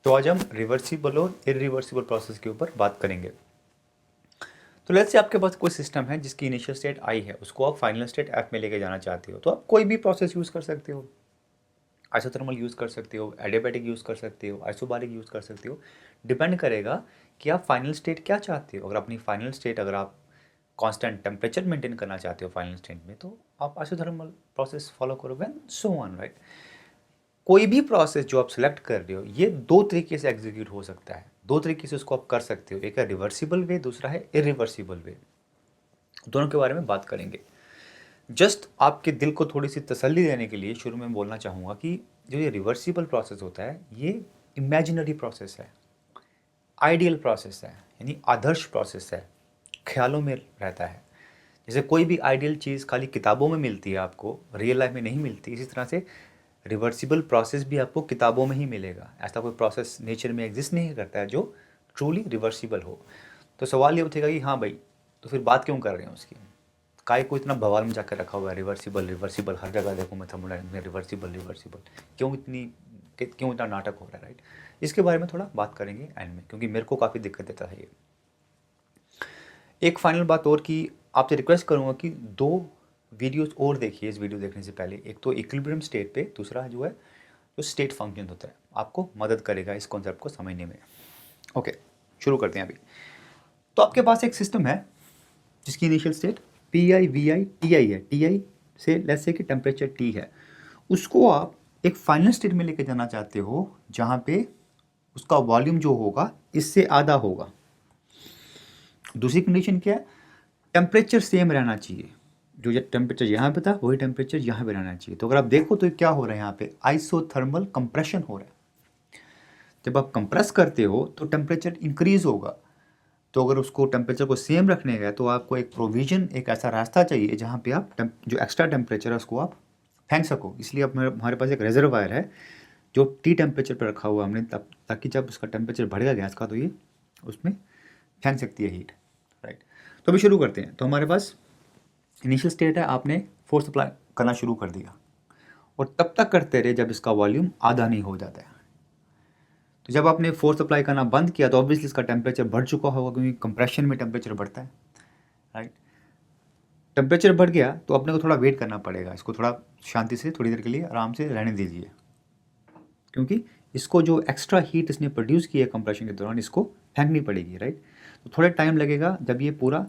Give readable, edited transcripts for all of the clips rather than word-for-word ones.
तो आज हम रिवर्सिबल और इरिवर्सिबल प्रोसेस के ऊपर बात करेंगे। तो लेट्स से आपके पास कोई सिस्टम है जिसकी इनिशियल स्टेट आई है, उसको आप फाइनल स्टेट एफ में लेके जाना चाहते हो, तो आप कोई भी प्रोसेस यूज़ कर सकते हो। आइसोथर्मल यूज़ कर सकते हो, एडियाबैटिक यूज़ कर सकते हो, आइसोबारिक यूज़ कर सकते हो। डिपेंड करेगा कि आप फाइनल स्टेट क्या चाहते हो। अगर अपनी फाइनल स्टेट अगर आप कांस्टेंट टेम्परेचर मेंटेन करना चाहते हो फाइनल स्टेट में, तो आप आइसोथर्मल प्रोसेस फॉलो करोगे एंड सो ऑन, राइट। कोई भी प्रोसेस जो आप सिलेक्ट कर रहे हो, ये दो तरीके से एग्जीक्यूट हो सकता है, दो तरीके से उसको आप कर सकते हो। एक है रिवर्सिबल वे, दूसरा है इरिवर्सिबल वे। दोनों के बारे में बात करेंगे। जस्ट आपके दिल को थोड़ी सी तसल्ली देने के लिए शुरू में बोलना चाहूँगा कि जो ये रिवर्सिबल प्रोसेस होता है, ये इमेजिनरी प्रोसेस है, आइडियल प्रोसेस है, यानी आदर्श प्रोसेस है, ख्यालों में रहता है। जैसे कोई भी आइडियल चीज़ खाली किताबों में मिलती है, आपको रियल लाइफ में नहीं मिलती, इसी तरह से रिवर्सिबल प्रोसेस भी आपको किताबों में ही मिलेगा। ऐसा कोई प्रोसेस नेचर में एग्जिस्ट नहीं करता है जो ट्रूली रिवर्सिबल हो। तो सवाल ये उठेगा कि हाँ भाई, तो फिर बात क्यों कर रहे हैं उसकी, काय को इतना बवाल में जाकर रखा हुआ है, रिवर्सिबल रिवर्सिबल, हर जगह देखो मैं थंबनेल में रिवर्सिबल रिवर्सिबल, क्यों इतना नाटक हो रहा है, राइट। इसके बारे में थोड़ा बात करेंगे एंड में, क्योंकि मेरे को काफ़ी दिक्कत देता है ये। एक फाइनल बात और कि आपसे रिक्वेस्ट करूँगा कि दो वीडियोस और देखिए इस वीडियो देखने से पहले। एक तो इक्विलिब्रियम स्टेट पे, दूसरा जो है जो स्टेट फंक्शन होता है, आपको मदद करेगा इस कॉन्सेप्ट को समझने में। ओके, शुरू करते हैं अभी। तो आपके पास एक सिस्टम है जिसकी initial state P I V I T I है। टी आई से लेट्स से कि टेम्परेचर टी है, उसको आप एक फाइनल स्टेट में लेके जाना चाहते हो जहाँ पे उसका वॉल्यूम जो होगा इससे आधा होगा। दूसरी कंडीशन क्या है, टेम्परेचर सेम रहना चाहिए। जो टेम्परेचर यहाँ पे था वही टेम्परेचर यहाँ पे रहना चाहिए। तो अगर आप देखो तो क्या हो रहा है, यहाँ पे आइसोथर्मल कंप्रेशन हो रहा है। जब आप कंप्रेस करते हो तो टेम्परेचर इंक्रीज होगा। तो अगर उसको टेम्परेचर को सेम रखने का तो आपको एक प्रोविजन, एक ऐसा रास्ता चाहिए जहाँ पे आप जो एक्स्ट्रा टेम्परेचर है उसको आप फेंक सको। इसलिए अब हमारे पास एक रिजर्वायर है जो टी टेम्परेचर पर रखा हुआ हमने, तब ताकि जब उसका टेम्परेचर बढ़ेगा गैस का तो ये उसमें फेंक सकती है हीट, राइट। तो अभी शुरू करते हैं। तो हमारे पास इनिशियल स्टेट है, आपने फोर्स अप्लाई करना शुरू कर दिया और तब तक करते रहे जब इसका वॉल्यूम आधा नहीं हो जाता है। तो जब आपने फोर्स अप्लाई करना बंद किया तो ऑब्वियसली इसका टेम्परेचर बढ़ चुका होगा, क्योंकि कंप्रेशन में टेम्परेचर बढ़ता है, राइट। टेम्परेचर बढ़ गया तो अपने को थोड़ा वेट करना पड़ेगा, इसको थोड़ा शांति से थोड़ी देर के लिए आराम से रहने दीजिए, क्योंकि इसको जो एक्स्ट्रा हीट इसने प्रोड्यूस की है कंप्रेशन के दौरान इसको फेंकनी पड़ेगी, राइट। तो थोड़ा टाइम लगेगा, जब ये पूरा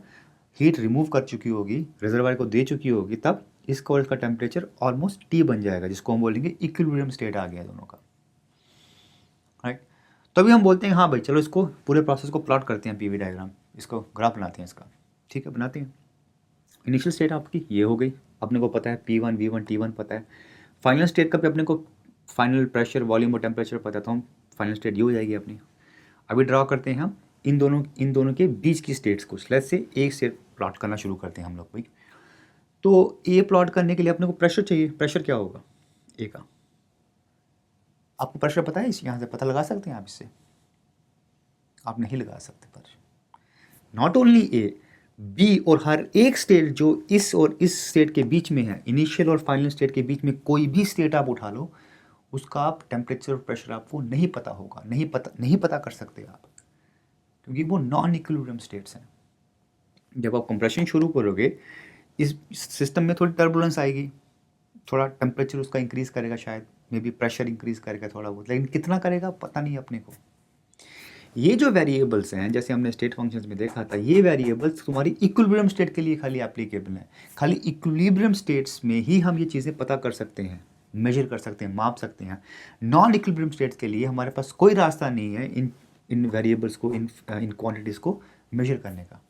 हीट रिमूव कर चुकी होगी, रिजर्वायर को दे चुकी होगी, तब इसका और इसका टेम्परेचर ऑलमोस्ट टी बन जाएगा, जिसको हम बोलेंगे इक्विलिब्रियम स्टेट आ गया दोनों का, राइट। तभी हम बोलते हैं हाँ भाई चलो इसको पूरे प्रोसेस को प्लॉट करते हैं, पीवी डायग्राम, इसको ग्राफ बनाते हैं इसका, ठीक है बनाते हैं। इनिशियल स्टेट आपकी ये हो गई, अपने को पता है P1 V1 T1 पता है। फाइनल स्टेट का भी अपने को फाइनल प्रेशर वॉल्यूम और टेम्परेचर पता है, तो हम फाइनल स्टेट ये हो जाएगी अपनी। अभी ड्रॉ करते हैं हम इन दोनों के बीच की स्टेट्स को। लेट्स से एक स्टेट प्लॉट करना शुरू करते हैं हम लोग भाई। तो ये प्लॉट करने के लिए अपने को प्रेशर चाहिए। प्रेशर क्या होगा, ए का। आपको प्रेशर पता है, इस यहाँ से पता लगा सकते हैं आप इससे? आप नहीं लगा सकते पर नॉट ओनली ए, बी और हर एक स्टेट जो इस और इस स्टेट के बीच में है, इनिशियल और फाइनल स्टेट के बीच में कोई भी स्टेट आप उठा लो, उसका आप टेम्परेचर और प्रेशर आपको नहीं पता होगा, नहीं पता कर सकते आप, क्योंकि वो नॉन इक्विलिब्रियम स्टेट्स हैं। जब आप कंप्रेशन शुरू करोगे इस सिस्टम में थोड़ी टर्बुलेंस आएगी, थोड़ा टेम्परेचर उसका इंक्रीज़ करेगा, शायद मे बी प्रेशर इंक्रीज़ करेगा थोड़ा बहुत, लेकिन कितना करेगा पता नहीं अपने को। ये जो वेरिएबल्स हैं, जैसे हमने स्टेट फंक्शंस में देखा था, ये वेरिएबल्स तुम्हारी इक्विलिब्रियम स्टेट के लिए खाली एप्लीकेबल हैं। खाली इक्विलिब्रियम स्टेट्स में ही हम ये चीज़ें पता कर सकते हैं, मेजर कर सकते हैं, माप सकते हैं। नॉन इक्विलिब्रियम स्टेट्स के लिए हमारे पास कोई रास्ता नहीं है इन वेरिएबल्स को, इन क्वांटिटीज़ को मेजर करने का।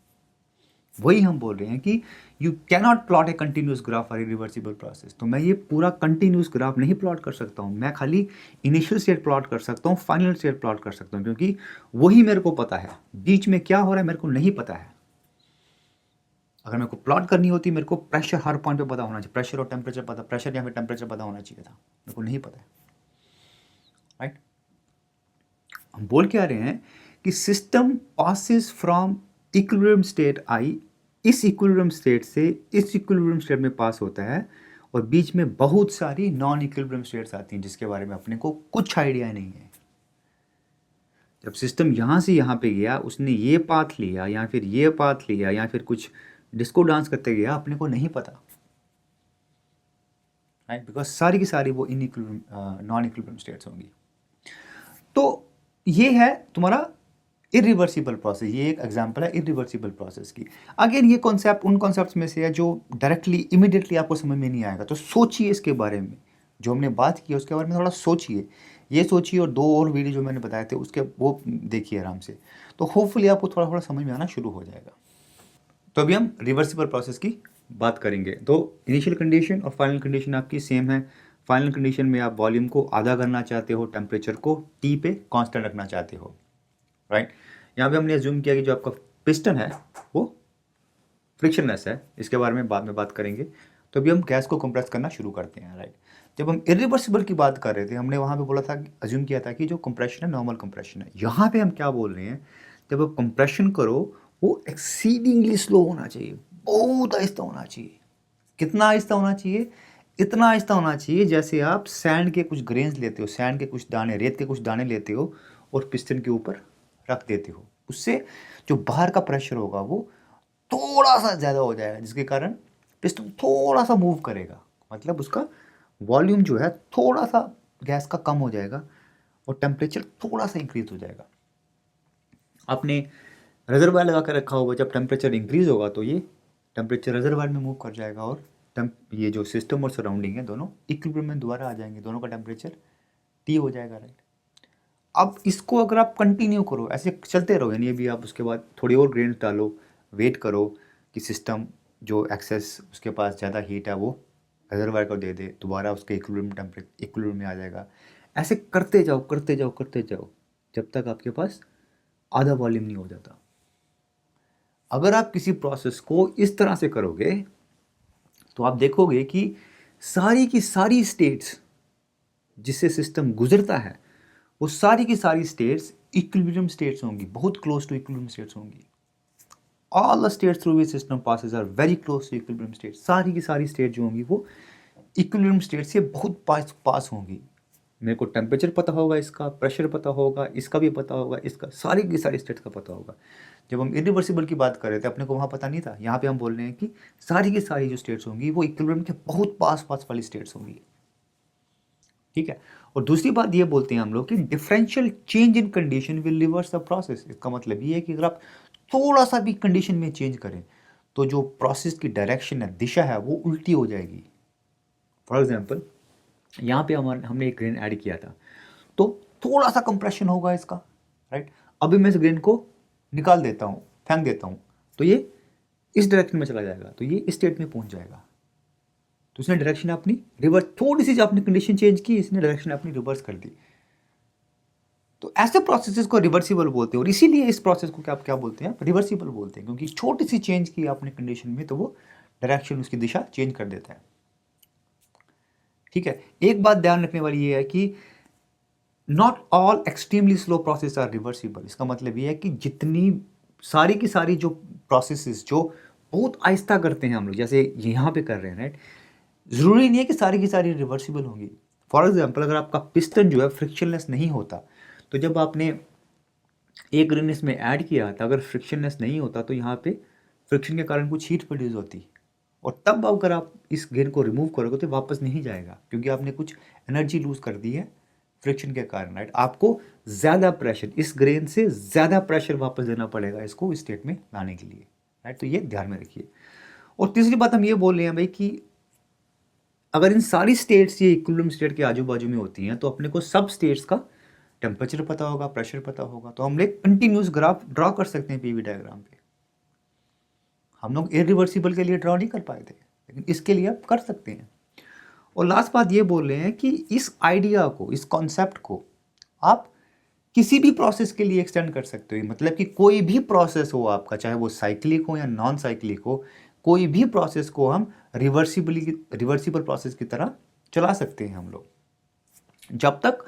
वही हम बोल रहे हैं कि you can not plot a continuous graph for a reversible process. तो मैं ये पूरा कंटिन्यूस ग्राफ नहीं प्लॉट कर सकता हूँ, मैं खाली इनिशियल स्टेट प्लॉट कर सकता हूँ, फाइनल स्टेट प्लॉट कर सकता हूँ, क्योंकि वही मेरे को पता है। बीच में क्या हो रहा है मेरे को नहीं पता है। अगर मेरे को प्लॉट करनी होती, मेरे को प्रेशर हर पॉइंट पे पता होना चाहिए, प्रेशर और टेम्परेचर पता, प्रेशर या फिर टेम्परेचर पता होना चाहिए था, मेरे को नहीं पता है, राइट। हम बोल क्या रहे हैं कि system passes from equilibrium state I, इस इक्विलिब्रियम स्टेट से इस इक्विलिब्रियम स्टेट में पास होता है, और बीच में बहुत सारी नॉन इक्विलिब्रियम स्टेट्स आती हैं जिसके बारे में अपने को कुछ आइडिया नहीं है। जब सिस्टम यहाँ से यहाँ पे गया, उसने ये पाथ लिया या फिर ये पाथ लिया या फिर कुछ डिस्को डांस करते गया, अपने को नहीं पता, राइट, बिकॉज सारी की सारी वो नॉन इक्विलिब्रियम स्टेट्स होंगी। तो ये है तुम्हारा इरिवर्सिबल प्रोसेस, ये एक एग्जांपल है इरिवर्सिबल प्रोसेस की। अगेन ये कॉन्सेप्ट उन कॉन्सेप्ट्स में से है जो डायरेक्टली इमीडिएटली आपको समझ में नहीं आएगा, तो सोचिए इसके बारे में, जो हमने बात की उसके बारे में थोड़ा सोचिए, ये सोचिए, और 2 और वीडियो जो मैंने बताए थे उसके वो देखिए आराम से, तो होपफुली आपको थोड़ा थोड़ा समझ में आना शुरू हो जाएगा। तो अभी हम रिवर्सिबल प्रोसेस की बात करेंगे। तो इनिशियल कंडीशन और फाइनल कंडीशन आपकी सेम है। फाइनल कंडीशन में आप वॉल्यूम को आधा करना चाहते हो, टेम्परेचर को टी पे कांस्टेंट रखना चाहते हो, राइट। यहाँ पे हमने अज्यूम किया कि जो आपका पिस्टन है वो फ्रिक्शनलेस है, इसके बारे में बाद में बात करेंगे। तो अभी हम गैस को कंप्रेस करना शुरू करते हैं, राइट। जब हम इरिवर्सिबल की बात कर रहे थे, हमने वहाँ पे बोला था, अज्यूम किया था कि जो कंप्रेशन है नॉर्मल कंप्रेशन है। यहाँ पे हम क्या बोल रहे हैं, जब आप कंप्रेशन करो वो एक्सीडिंगली स्लो होना चाहिए, बहुत आहिस्ता होना चाहिए। कितना आहिस्ता होना चाहिए? इतना आहिस्ता होना चाहिए जैसे आप सैंड के कुछ ग्रेन्स लेते हो, सैंड के कुछ दाने, रेत के कुछ दाने लेते हो और पिस्टन के ऊपर रख देते हो। उससे जो बाहर का प्रेशर होगा वो थोड़ा सा ज़्यादा हो जाएगा, जिसके कारण पिस्टन थोड़ा सा मूव करेगा, मतलब उसका वॉल्यूम जो है थोड़ा सा गैस का कम हो जाएगा और टेम्परेचर थोड़ा सा इंक्रीज हो जाएगा। आपने रिजर्वायर लगा कर रखा होगा, जब टेम्परेचर इंक्रीज होगा तो ये टेम्परेचर रिजर्वायर में मूव कर जाएगा और ये जो सिस्टम और सराउंडिंग है दोनों इक्विलिब्रियम में दोबारा आ जाएंगे, दोनों का टेम्परेचर टी हो जाएगा, राइट। अब इसको अगर आप कंटिन्यू करो, ऐसे चलते रहो, यानी अभी आप उसके बाद थोड़ी और ग्रेन्स डालो, वेट करो कि सिस्टम जो एक्सेस उसके पास ज़्यादा हीट है वो रिजर्वायर को दे दे, दोबारा उसके इक्विलिब्रियम में आ जाएगा। ऐसे करते जाओ करते जाओ करते जाओ जब तक आपके पास आधा वॉल्यूम नहीं हो जाता। अगर आप किसी प्रोसेस को इस तरह से करोगे तो आप देखोगे कि सारी की सारी स्टेट्स जिससे सिस्टम गुजरता है वो सारी की सारी स्टेट्स इक्विलिब्रियम स्टेट्स होंगी, बहुत क्लोज टू इक्विलिब्रियम स्टेट्स होंगी। All the states through which system passes are very close to equilibrium state. सारी की सारी स्टेट जो होंगी वो इक्विलिब्रियम स्टेट से बहुत पास होंगी। मेरे को टेम्परेचर पता होगा, इसका प्रेशर पता होगा, इसका भी पता होगा, इसका सारी की सारी स्टेट्स का पता होगा। जब हम इरिवर्सिबल की बात कर रहे थे अपने को वहाँ पता नहीं था, यहाँ पे हम बोल रहे हैं कि सारी की सारी जो स्टेट्स होंगी वो इक्विलिब्रियम के बहुत पास वाली स्टेट्स होंगी, ठीक है। और दूसरी बात ये बोलते हैं हम लोग कि differential change in condition will reverse the process. इसका मतलब ये है कि अगर आप थोड़ा सा भी कंडीशन में चेंज करें तो जो प्रोसेस की डायरेक्शन है, दिशा है, वो उल्टी हो जाएगी। फॉर एग्जाम्पल यहाँ पे हमने एक ग्रेन ऐड किया था तो थोड़ा सा कंप्रेशन होगा इसका, राइट। अभी मैं इस ग्रेन को निकाल देता हूँ, फेंक देता हूँ, तो ये इस डायरेक्शन में चला जाएगा, तो ये इस स्टेट में पहुंच जाएगा। तो इसने डायरेक्शन अपनी रिवर्स, थोड़ी सी जो आपने कंडीशन चेंज की, इसने डायरेक्शन अपनी रिवर्स कर दी। तो ऐसे प्रोसेसेस को रिवर्सिबल बोलते हैं और इसीलिए इस प्रोसेस को क्या बोलते हैं, रिवर्सिबल बोलते हैं, क्योंकि छोटी सी चेंज की आपने कंडीशन में तो वो डायरेक्शन, उसकी दिशा चेंज कर देता है, ठीक है। एक बात ध्यान रखने वाली ये है कि not all extremely slow process are reversible. इसका मतलब ये है कि जितनी सारी की सारी जो प्रोसेसेस जो बहुत आहिस्ता करते हैं हम लोग, जैसे यहाँ पे कर रहे हैं, राइट, ज़रूरी नहीं है कि सारी की सारी रिवर्सिबल होंगी। फॉर एग्जाम्पल अगर आपका पिस्टन जो है फ्रिक्शनलेस नहीं होता, तो जब आपने एक ग्रेन इसमें ऐड किया था, अगर फ्रिक्शनलेस नहीं होता तो यहाँ पे फ्रिक्शन के कारण कुछ हीट प्रोड्यूस होती, और तब अगर आप इस ग्रेन को रिमूव करोगे तो वापस नहीं जाएगा, क्योंकि आपने कुछ एनर्जी लूज कर दी है फ्रिक्शन के कारण, राइट। आपको ज़्यादा प्रेशर, इस ग्रेन से ज़्यादा प्रेशर वापस देना पड़ेगा इसको इस स्टेट में लाने के लिए, राइट। तो ये ध्यान में रखिए। और तीसरी बात हम ये बोल रहे हैं भाई कि अगर इन सारी स्टेट्स ये इक्विलिब्रियम स्टेट के आजू बाजू में होती हैं तो अपने को सब स्टेट्स का टेम्परेचर पता होगा, प्रेशर पता होगा, तो हम एक कंटिन्यूस ग्राफ ड्रॉ कर सकते हैं पीवी डायग्राम पे। हम लोग इरिवर्सिबल के लिए ड्रॉ नहीं कर पाए थे, लेकिन इसके लिए आप कर सकते हैं। और लास्ट बात ये बोल रहे हैं कि इस आइडिया को, इस कॉन्सेप्ट को आप किसी भी प्रोसेस के लिए एक्सटेंड कर सकते हो। मतलब कि कोई भी प्रोसेस हो आपका, चाहे वो साइक्लिक हो या नॉन साइक्लिक हो, कोई भी प्रोसेस को हम रिवर्सिबल प्रोसेस की तरह चला सकते हैं हम लोग, जब तक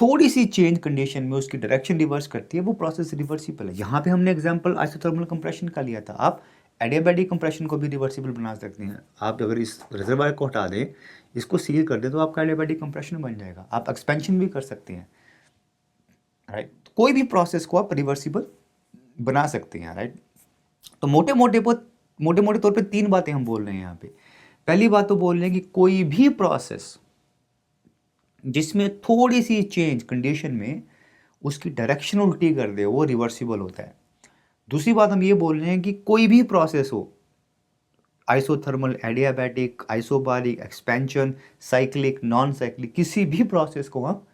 थोड़ी सी चेंज कंडीशन में उसकी डायरेक्शन रिवर्स करती है, वो प्रोसेस रिवर्सिबल है। यहाँ पे हमने एग्जांपल आइसोथर्मल कंप्रेशन का लिया था। आप एडियाबैटिक कंप्रेशन को भी रिवर्सिबल बना सकते हैं। आप अगर इस रिजर्वायर को हटा दें, इसको सील कर दें, तो आपका एडियाबैटिक कंप्रेशन बन जाएगा। आप एक्सपेंशन भी कर सकते हैं। राइट। कोई भी प्रोसेस को आप रिवर्सिबल बना सकते हैं, राइट। तो मोटे मोटे तौर पे 3 बातें हम बोल रहे हैं यहाँ पे। पहली बात तो बोल रहे हैं कि कोई भी प्रोसेस जिसमें थोड़ी सी चेंज कंडीशन में उसकी डायरेक्शन उल्टी कर दे वो रिवर्सिबल होता है। दूसरी बात हम ये बोल रहे हैं कि कोई भी प्रोसेस हो, isothermal, adiabatic, isobaric, expansion, cyclic, non cyclic, किसी भी प्रोसेस को हम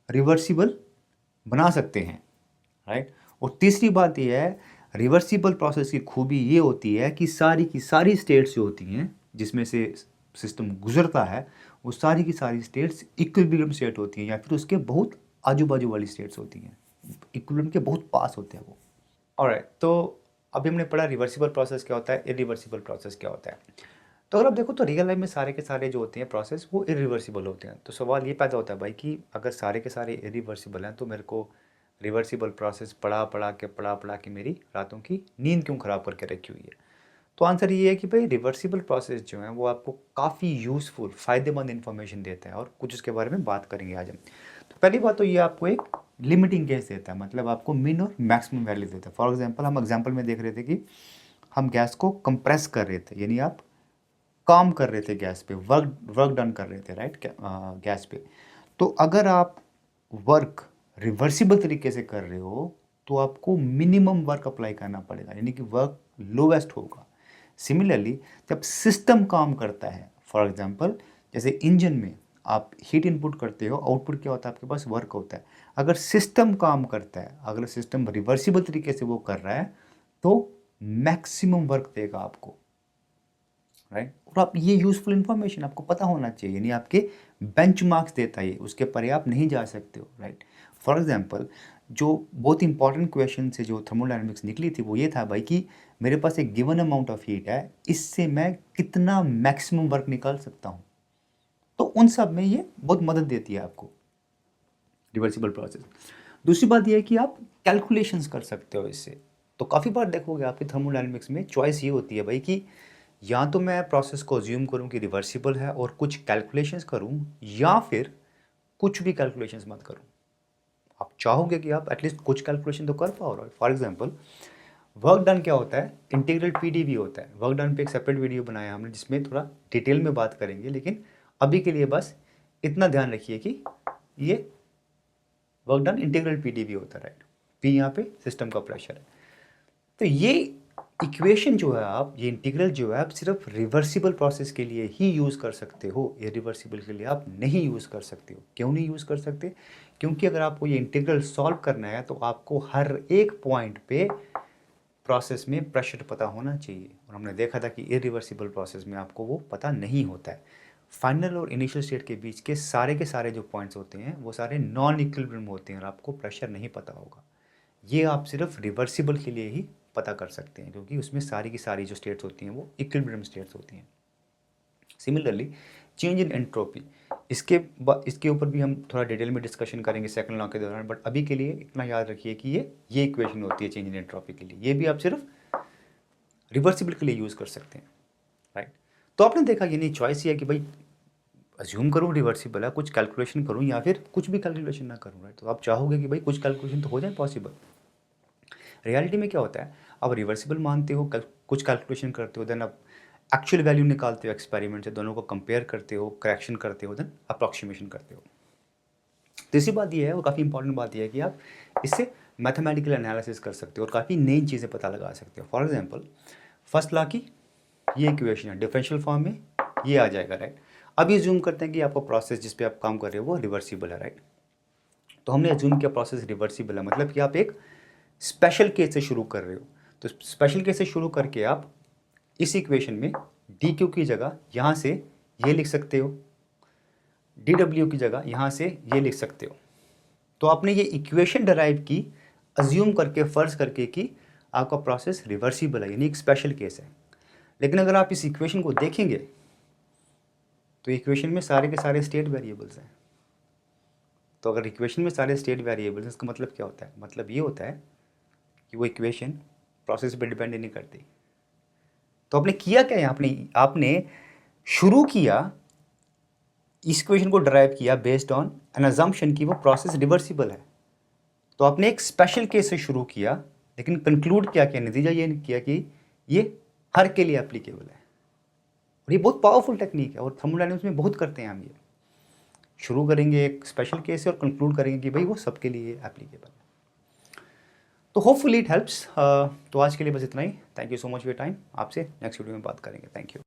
रिवर्सिबल बना सकते हैं, राइट। और तीसरी बात यह है, रिवर्सिबल प्रोसेस की खूबी ये होती है कि सारी की सारी स्टेट्स जो होती हैं जिसमें से सिस्टम गुजरता है वो सारी की सारी स्टेट्स इक्विलिब्रियम स्टेट होती हैं या फिर उसके बहुत आजू बाजू वाली स्टेट्स होती हैं, इक्विलिब्रियम के बहुत पास होते हैं वो। ऑलराइट, तो अभी हमने पढ़ा रिवर्सिबल प्रोसेस क्या होता है, इरिवर्सिबल प्रोसेस क्या होता है। तो अगर आप देखो तो रियल लाइफ में सारे के सारे जो होते हैं प्रोसेस वो इरिवर्सिबल होते हैं। तो सवाल ये पैदा होता है भाई कि अगर सारे के सारे इरिवर्सिबल हैं तो मेरे को रिवर्सिबल प्रोसेस पढ़ा के मेरी रातों की नींद क्यों ख़राब करके रखी हुई है। तो आंसर ये है कि भाई रिवर्सिबल प्रोसेस जो है वो आपको काफ़ी यूज़फुल, फ़ायदेमंद इन्फॉर्मेशन देता है और कुछ उसके बारे में बात करेंगे आज हम। तो पहली बात तो ये आपको एक लिमिटिंग केस देता है, मतलब आपको मिन और मैक्सिमम वैल्यू देता है। फॉर एग्जांपल हम एग्जांपल में देख रहे थे कि हम गैस को कंप्रेस कर रहे थे, यानी आप काम कर रहे थे गैस पे, वर्क वर्क डन कर रहे थे, राइट, गैस पे। तो अगर आप वर्क रिवर्सिबल तरीके से कर रहे हो तो आपको मिनिमम वर्क अप्लाई करना पड़ेगा, यानी कि वर्क लोवेस्ट होगा। सिमिलरली जब सिस्टम काम करता है, फॉर एग्जांपल जैसे इंजन में आप हीट इनपुट करते हो, आउटपुट क्या होता है आपके पास, वर्क होता है। अगर सिस्टम काम करता है, अगर सिस्टम रिवर्सिबल तरीके से वो कर रहा है तो मैक्सिमम वर्क देगा आपको, राइट। और आप ये यूजफुल इंफॉर्मेशन आपको पता होना चाहिए, यानी आपके बेंचमार्क्स देता है, उसके परे आप नहीं जा सकते हो, राइट। फॉर एग्जांपल जो बहुत इंपॉर्टेंट क्वेश्चन से जो थर्मोडायनेमिक्स निकली थी वो ये था भाई कि मेरे पास एक गिवन अमाउंट ऑफ हीट है, इससे मैं कितना मैक्सिमम वर्क निकाल सकता हूँ। तो उन सब में ये बहुत मदद देती है आपको रिवर्सिबल प्रोसेस। दूसरी बात ये है कि आप कैलकुलेशंस कर सकते हो इससे। तो काफ़ी बार देखोगे आपके थर्मोडायनेमिक्स में चॉइस ये होती है भाई कि या तो मैं प्रोसेस को अज्यूम करूं कि रिवर्सिबल है और कुछ कैलकुलेशंस करूं, या फिर कुछ भी कैलकुलेशंस मत करूं। आप चाहोगे कि आप एटलीस्ट कुछ कैलकुलेशन तो कर पाओ। फॉर एग्जांपल वर्क डन क्या होता है, इंटीग्रल पीडीवी होता है। वर्क डन पे एक सेपरेट वीडियो बनाया हमने जिसमें थोड़ा डिटेल में बात करेंगे, लेकिन अभी के लिए बस इतना ध्यान रखिए कि ये वर्क डन इंटीग्रल पीडीवी होता है, राइट। पी यहाँ पे सिस्टम का प्रेशर है। तो ये इक्वेशन जो है आप, ये इंटीग्रल जो है आप सिर्फ रिवर्सिबल प्रोसेस के लिए ही यूज़ कर सकते हो, इरिवर्सिबल के लिए आप नहीं यूज़ कर सकते हो। क्यों नहीं यूज़ कर सकते? क्योंकि अगर आपको ये इंटीग्रल सॉल्व करना है तो आपको हर एक पॉइंट पे प्रोसेस में प्रेशर पता होना चाहिए, और हमने देखा था कि इरिवर्सिबल प्रोसेस में आपको वो पता नहीं होता है। फाइनल और इनिशियल स्टेट के बीच के सारे जो पॉइंट्स होते हैं वो सारे नॉन इक्विलिब्रियम होते हैं और आपको प्रेशर नहीं पता होगा। ये आप सिर्फ रिवर्सिबल के लिए ही पता कर सकते हैं, क्योंकि उसमें सारी की सारी जो स्टेट्स होती हैं वो इक्विलिब्रियम स्टेट्स होती हैं। सिमिलरली चेंज इन एंट्रोपी, इसके ऊपर भी हम थोड़ा डिटेल में डिस्कशन करेंगे सेकंड लॉ के दौरान, बट अभी के लिए इतना याद रखिए कि ये इक्वेशन होती है चेंज इन एंट्रोपी के लिए। ये भी आप सिर्फ रिवर्सिबल के लिए यूज़ कर सकते हैं, राइट। तो आपने देखा ये नहीं, चॉइस ये है कि भाई अज्यूम करूँ रिवर्सिबल है, कुछ कैलकुलेशन करूँ या फिर कुछ भी कैलकुलेशन ना करूँ, राइट। तो आप चाहोगे कि भाई कुछ कैलकुलेशन तो हो जाए पॉसिबल। रियलिटी में क्या होता है, आप रिवर्सिबल मानते हो, कुछ कैलकुलेशन करते हो, देन आप एक्चुअल वैल्यू निकालते हो एक्सपेरिमेंट से, दोनों को कंपेयर करते हो, करेक्शन करते हो, देन अप्रॉक्सीमेशन करते हो। तीसरी बात ये है, वो काफ़ी इंपॉर्टेंट बात ये है कि आप इससे मैथमेटिकल एनालिसिस कर सकते हो और काफ़ी नई चीज़ें पता लगा सकते हो। फॉर एग्जांपल फर्स्ट लॉ की ये इक्वेशन है डिफरेंशियल फॉर्म में, ये आ जाएगा, राइट। अभी जूम करते हैं कि आपका प्रोसेस जिस पे आप काम कर रहे हो वो रिवर्सिबल है, राइट। तो हमने अज्यूम किया प्रोसेस रिवर्सिबल है, मतलब कि आप एक स्पेशल केस से शुरू कर रहे हो। तो स्पेशल केस से शुरू करके आप इस इक्वेशन में डी क्यू की जगह यहाँ से ये लिख सकते हो, डी डब्ल्यू की जगह यहाँ से ये लिख सकते हो। तो आपने ये इक्वेशन डराइव की अज्यूम करके, फर्ज करके कि आपका प्रोसेस रिवर्सिबल है, यानी एक स्पेशल केस है। लेकिन अगर आप इस इक्वेशन को देखेंगे तो इक्वेशन में सारे के सारे स्टेट वेरिएबल्स हैं। तो अगर इक्वेशन में सारे स्टेट वेरिएबल्स, इसका मतलब क्या होता है? मतलब ये होता है कि वो इक्वेशन प्रोसेस पे डिपेंड नहीं करती। तो आपने किया क्या है, आपने शुरू किया, इस इक्वेशन को ड्राइव किया बेस्ड ऑन एन अजम्पशन कि वो प्रोसेस रिवर्सिबल है। तो आपने एक स्पेशल केस से शुरू किया, लेकिन कंक्लूड क्या किया, नतीजा ये किया कि ये हर के लिए एप्लीकेबल है। और ये बहुत पावरफुल टेक्निक है और थर्मोडायनेमिक्स में बहुत करते हैं हम। ये शुरू करेंगे एक स्पेशल केस से और कंक्लूड करेंगे कि भाई वो सबके लिए एप्लीकेबल है। तो होपफुली इट हेल्प्स। तो आज के लिए बस इतना ही। Thank you so much for your time. आपसे नेक्स्ट वीडियो में बात करेंगे। Thank you.